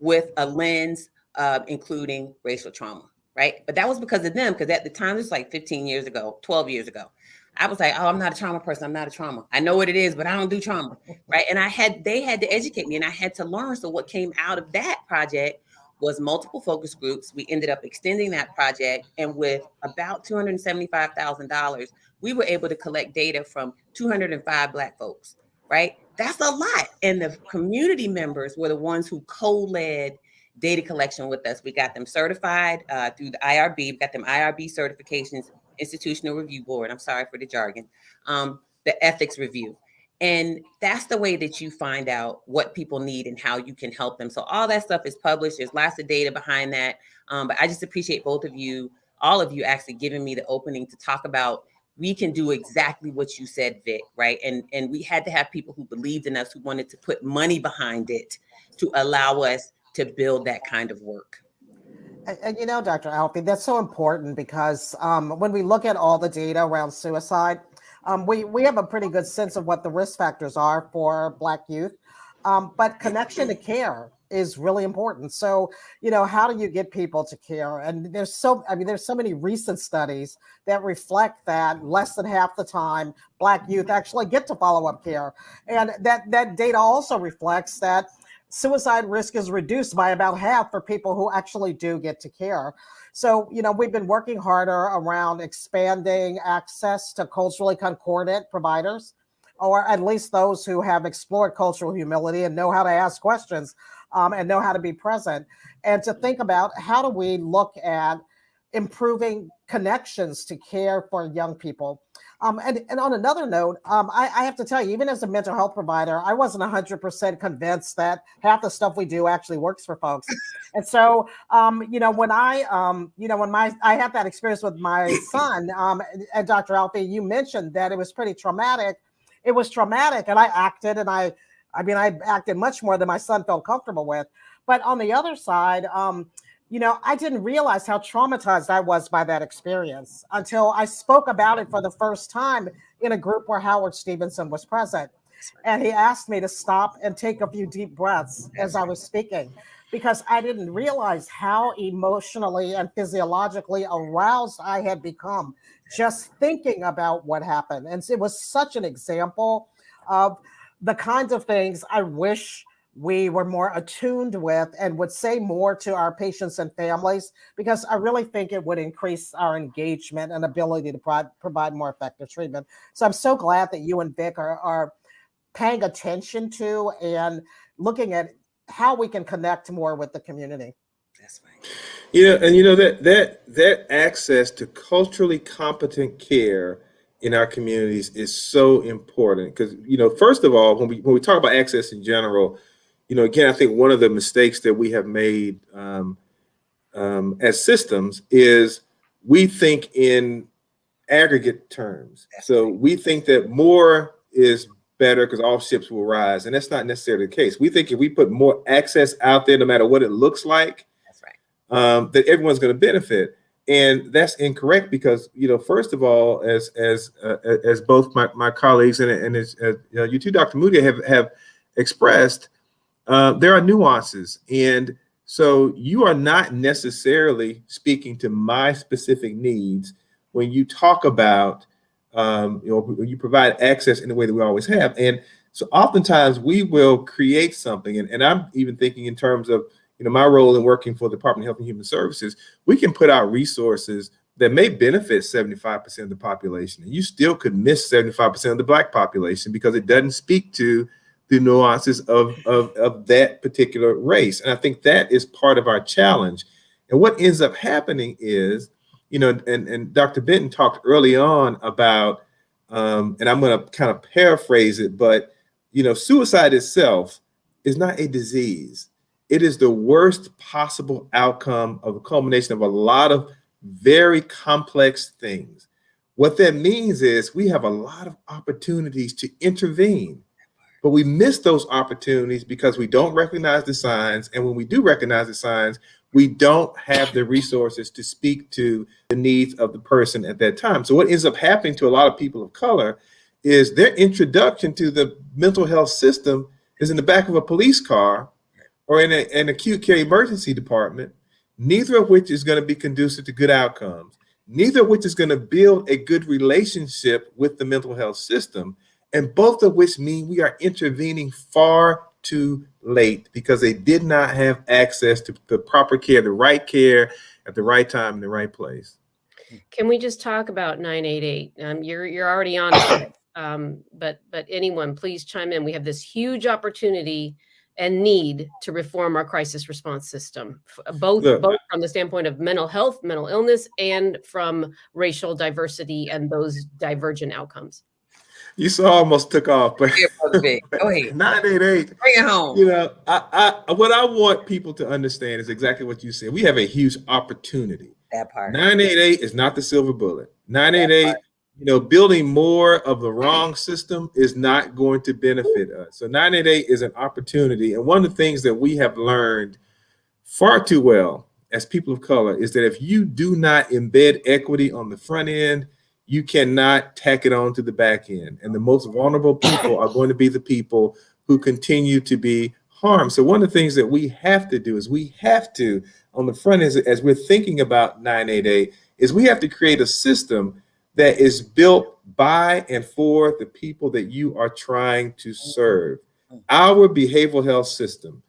with a lens of including racial trauma. Right. But that was because of them, because at the time, this was like 15 years ago, 12 years ago. I was like, oh, I'm not a trauma person. I'm not a trauma. I know what it is, but I don't do trauma. Right. And they had to educate me and I had to learn. So what came out of that project was multiple focus groups. We ended up extending that project. And with about $275,000, we were able to collect data from 205 Black folks. Right. That's a lot. And the community members were the ones who co-led data collection with us. We got them certified through the IRB. We got them IRB certifications, Institutional Review Board. I'm sorry for the jargon. The ethics review. And that's the way that you find out what people need and how you can help them. So all that stuff is published. There's lots of data behind that. But I just appreciate both of you, all of you actually giving me the opening to talk about we can do exactly what you said, Vic, right? And we had to have people who believed in us, who wanted to put money behind it to allow us to build that kind of work. And you know, Dr. Alfie, that's so important because when we look at all the data around suicide, we have a pretty good sense of what the risk factors are for Black youth, but connection to care is really important. So, you know, how do you get people to care? And there's so many recent studies that reflect that less than half the time Black youth actually get to follow-up care. And that data also reflects that suicide risk is reduced by about half for people who actually do get to care. So, you know, we've been working harder around expanding access to culturally concordant providers, or at least those who have explored cultural humility and know how to ask questions and know how to be present, and to think about how do we look at improving connections to care for young people. And on another note, I have to tell you, even as a mental health provider, I wasn't 100% convinced that half the stuff we do actually works for folks. And so, when I had that experience with my son, and Dr. Alfie, you mentioned that it was pretty traumatic. It was traumatic, and I acted, and I acted much more than my son felt comfortable with. But on the other side, I didn't realize how traumatized I was by that experience until I spoke about it for the first time in a group where Howard Stevenson was present. And he asked me to stop and take a few deep breaths as I was speaking, because I didn't realize how emotionally and physiologically aroused I had become just thinking about what happened. And it was such an example of the kinds of things I wish we were more attuned with and would say more to our patients and families, because I really think it would increase our engagement and ability to provide more effective treatment. So I'm so glad that you and Vic are paying attention to and looking at how we can connect more with the community. That's right. That access to culturally competent care in our communities is so important because, first of all, when we talk about access in general, again, I think one of the mistakes that we have made as systems is we think in aggregate terms. So we think that more is better because all ships will rise. And that's not necessarily the case. We think if we put more access out there, no matter what it looks like, that's right, that everyone's going to benefit. And that's incorrect because, first of all, as both my colleagues and as you too, Dr. Moody, have expressed, there are nuances. And so you are not necessarily speaking to my specific needs when you talk about, you provide access in the way that we always have. And so oftentimes we will create something. And I'm even thinking in terms of, my role in working for the Department of Health and Human Services, we can put out resources that may benefit 75% of the population. And you still could miss 75% of the Black population because it doesn't speak to the nuances of that particular race. And I think that is part of our challenge. And what ends up happening is, and Dr. Benton talked early on about, and I'm going to kind of paraphrase it, but, suicide itself is not a disease. It is the worst possible outcome of a culmination of a lot of very complex things. What that means is we have a lot of opportunities to intervene, but we miss those opportunities because we don't recognize the signs. And when we do recognize the signs, we don't have the resources to speak to the needs of the person at that time. So what ends up happening to a lot of people of color is their introduction to the mental health system is in the back of a police car or in an acute care emergency department, neither of which is going to be conducive to good outcomes, neither of which is going to build a good relationship with the mental health system, and both of which mean we are intervening far too late because they did not have access to the proper care, the right care at the right time in the right place. Can we just talk about 988? You're already on it, but anyone, please chime in. We have this huge opportunity and need to reform our crisis response system, both from the standpoint of mental health, mental illness, and from racial diversity and those divergent outcomes. You saw I almost took off, but go ahead. 988. Bring it home. What I want people to understand is exactly what you said. We have a huge opportunity. That part. 988 is not the silver bullet. 988. Building more of the wrong system is not going to benefit us. So 988 is an opportunity. And one of the things that we have learned far too well as people of color is that if you do not embed equity on the front end, you cannot tack it on to the back end. And the most vulnerable people are going to be the people who continue to be harmed. So one of the things that we have to do is we have to, on the front end, as we're thinking about 988, is we have to create a system that is built by and for the people that you are trying to serve. Our behavioral health system,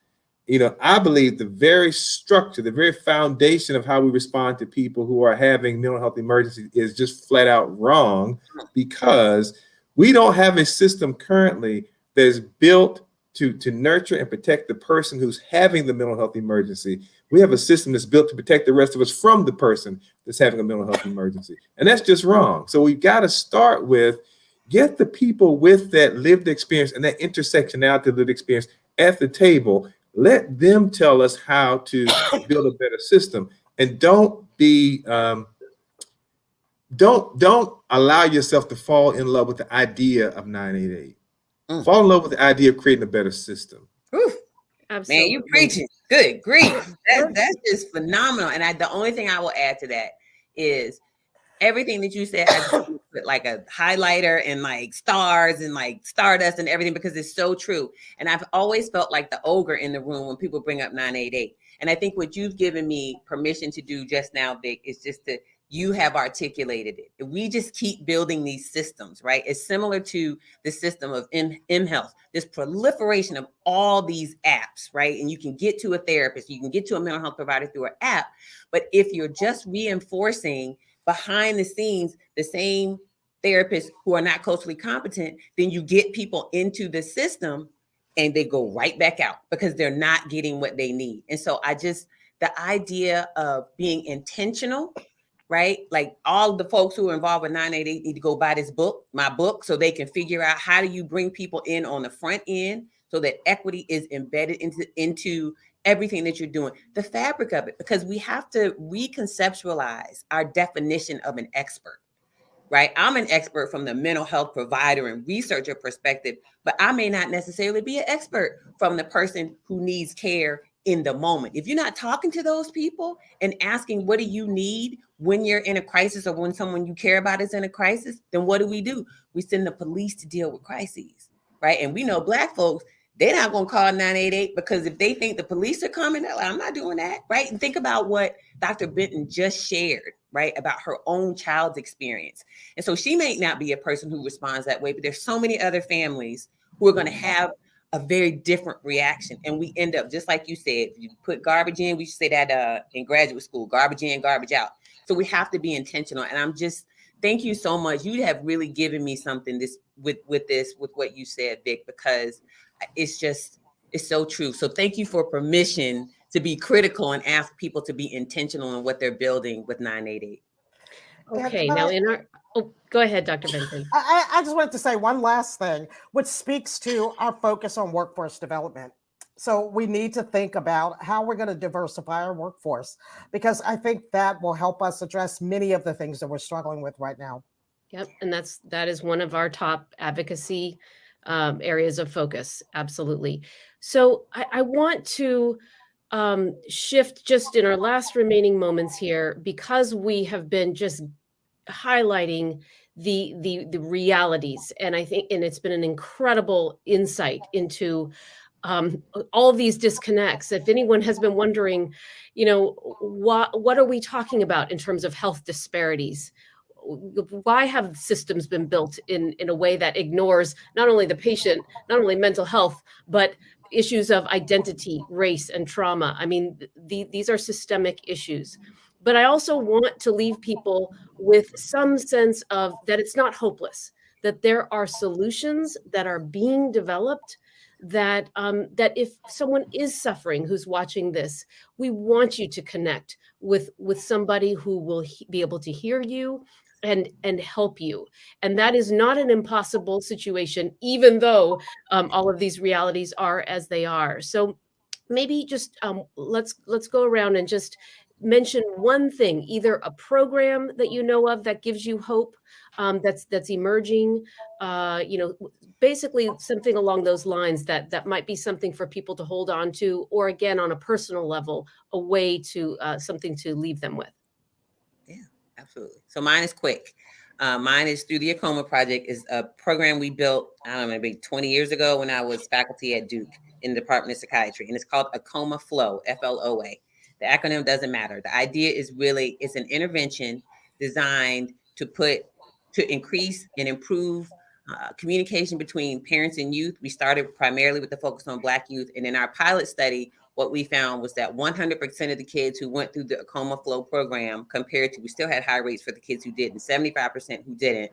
I believe the very structure, the very foundation of how we respond to people who are having mental health emergencies is just flat out wrong because we don't have a system currently that is built to nurture and protect the person who's having the mental health emergency. We have a system that's built to protect the rest of us from the person that's having a mental health emergency. And that's just wrong. So we've got to start with get the people with that lived experience and that intersectionality of lived experience at the table. Let them tell us how to build a better system. And don't allow yourself to fall in love with the idea of 988. Fall in love with the idea of creating a better system. Oof. Absolutely. Man, you preaching. Good grief. That's just phenomenal. And the only thing I will add to that is everything that you said, I put like a highlighter and like stars and like stardust and everything, because it's so true. And I've always felt like the ogre in the room when people bring up 988. And I think what you've given me permission to do just now, Vic, is just to, you have articulated it. If we just keep building these systems, right? It's similar to the system of mHealth, this proliferation of all these apps, right? And you can get to a therapist, you can get to a mental health provider through an app. But if you're just reinforcing behind the scenes the same therapists who are not culturally competent, then you get people into the system and they go right back out because they're not getting what they need. And so the idea of being intentional, right? Like all the folks who are involved with 988 need to go buy my book, so they can figure out how do you bring people in on the front end so that equity is embedded into everything that you're doing, the fabric of it, because we have to reconceptualize our definition of an expert, right? I'm an expert from the mental health provider and researcher perspective, but I may not necessarily be an expert from the person who needs care in the moment. If you're not talking to those people and asking, what do you need when you're in a crisis or when someone you care about is in a crisis, then what do? We send the police to deal with crises, right? And we know Black folks, they're not going to call 988 because if they think the police are coming, they're like, I'm not doing that, right? And think about what Dr. Benton just shared, right, about her own child's experience. And so she may not be a person who responds that way, but there's so many other families who are going to have a very different reaction. And we end up, just like you said, you put garbage in, we should say that in graduate school, garbage in, garbage out. So we have to be intentional. And thank you so much. You have really given me something with what you said, Vic, because it's so true. So thank you for permission to be critical and ask people to be intentional in what they're building with 988. Okay, now go ahead, Dr. Benton. I just wanted to say one last thing, which speaks to our focus on workforce development. So we need to think about how we're going to diversify our workforce, because I think that will help us address many of the things that we're struggling with right now. Yep, and that is one of our top advocacy areas of focus. Absolutely. So I want to shift just in our last remaining moments here, because we have been just highlighting the realities, and I think, and it's been an incredible insight into all of these disconnects. If anyone has been wondering, what are we talking about in terms of health disparities? Why have systems been built in a way that ignores not only the patient, not only mental health, but issues of identity, race, and trauma? I mean, these are systemic issues. But I also want to leave people with some sense of that it's not hopeless, that there are solutions that are being developed, that if someone is suffering who's watching this, we want you to connect with somebody who will be able to hear you and help you. And that is not an impossible situation, even though all of these realities are as they are. So maybe just let's go around and just mention one thing, either a program that you know of that gives you hope, that's emerging, basically something along those lines that might be something for people to hold on to, or again, on a personal level, a way to something to leave them with. Yeah, absolutely. So mine is quick. Mine is through the Acoma Project, is a program we built, I don't know, maybe 20 years ago when I was faculty at Duke in the Department of Psychiatry. And it's called Acoma Flow, FLOA. The acronym doesn't matter. The idea is really, it's an intervention designed to increase and improve communication between parents and youth. We started primarily with the focus on Black youth. And in our pilot study, what we found was that 100% of the kids who went through the Acoma Flow program, compared to, we still had high rates for the kids who didn't, 75% who didn't,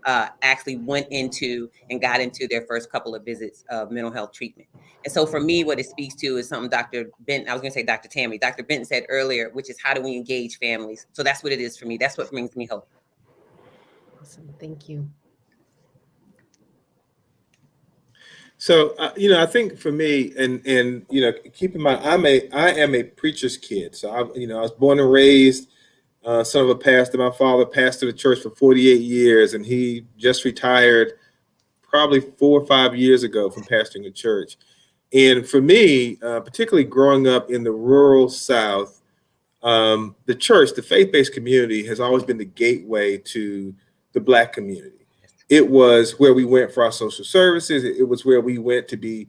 actually went into and got into their first couple of visits of mental health treatment. And so for me, what it speaks to is something Dr. Benton, I was going to say Dr. Tammy, Dr. Benton said earlier, which is how do we engage families? So that's what it is for me. That's what brings me hope. Awesome. Thank you. So, I think for me, and keep in mind, I am a preacher's kid. So, I was born and raised son of a pastor. My father pastored the church for 48 years, and he just retired probably 4 or 5 years ago from pastoring a church. And for me, particularly growing up in the rural South, the church, the faith-based community, has always been the gateway to the Black community. It was where we went for our social services. It was where we went to be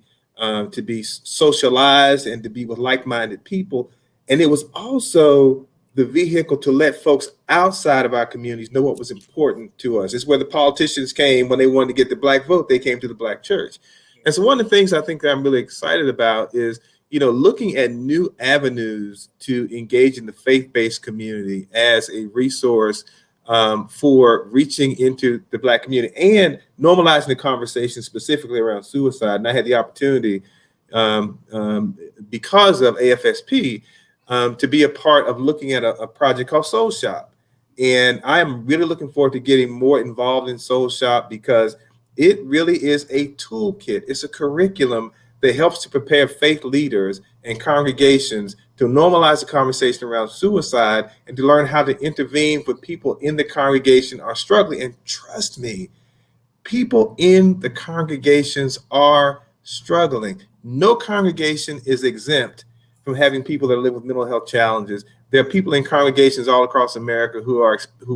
socialized and to be with like-minded people. And it was also the vehicle to let folks outside of our communities know what was important to us. It's where the politicians came when they wanted to get the Black vote. They came to the Black church. And so one of the things I think that I'm really excited about is, looking at new avenues to engage in the faith-based community as a resource for reaching into the Black community and normalizing the conversation specifically around suicide. And I had the opportunity, because of AFSP, to be a part of looking at a project called Soul Shop. And I am really looking forward to getting more involved in Soul Shop, because it really is a toolkit. It's a curriculum that helps to prepare faith leaders and congregations to normalize the conversation around suicide and to learn how to intervene when people in the congregation are struggling. And trust me, people in the congregations are struggling. No congregation is exempt from having people that live with mental health challenges. There are people in congregations all across America who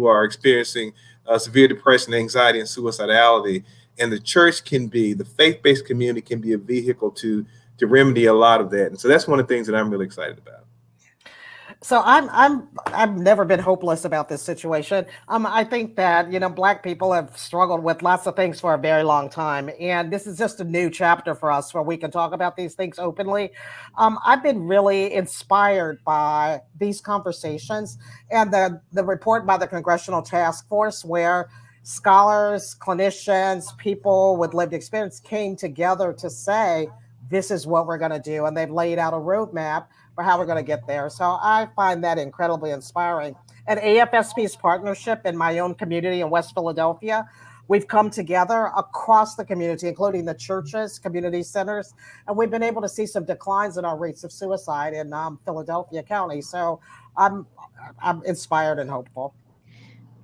are experiencing severe depression, anxiety, and suicidality. And the church the faith-based community can be a vehicle to remedy a lot of that. And so that's one of the things that I'm really excited about. So I've never been hopeless about this situation. I think that, Black people have struggled with lots of things for a very long time. And this is just a new chapter for us where we can talk about these things openly. I've been really inspired by these conversations and the report by the Congressional Task Force, where scholars, clinicians, people with lived experience came together to say, this is what we're going to do. And they've laid out a roadmap for how we're going to get there. So I find that incredibly inspiring. And AFSP's partnership in my own community in West Philadelphia, we've come together across the community, including the churches, community centers, and we've been able to see some declines in our rates of suicide in Philadelphia County. So I'm inspired and hopeful.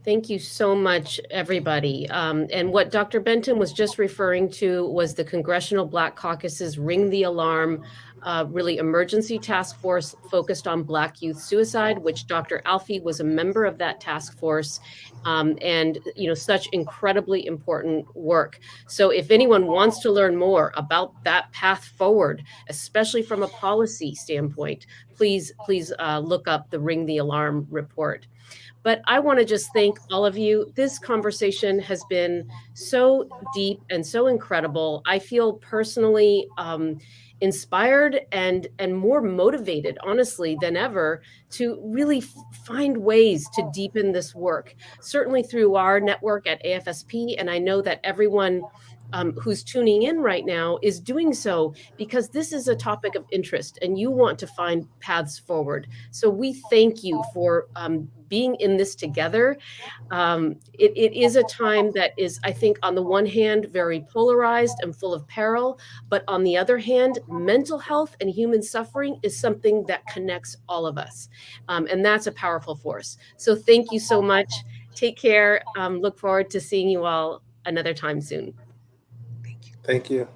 Thank you so much, everybody. And what Dr. Benton was just referring to was the Congressional Black Caucus's Ring the Alarm, really emergency task force focused on Black youth suicide, which Dr. Alfie was a member of that task force, and such incredibly important work. So if anyone wants to learn more about that path forward, especially from a policy standpoint, please look up the Ring the Alarm report. But I want to just thank all of you. This conversation has been so deep and so incredible. I feel personally inspired and more motivated, honestly, than ever to really find ways to deepen this work, certainly through our network at AFSP. And I know that everyone who's tuning in right now is doing so because this is a topic of interest and you want to find paths forward. So we thank you for being in this together. It is a time that is, I think, on the one hand, very polarized and full of peril, but on the other hand, mental health and human suffering is something that connects all of us. And that's a powerful force. So thank you so much. Take care. Look forward to seeing you all another time soon. Thank you.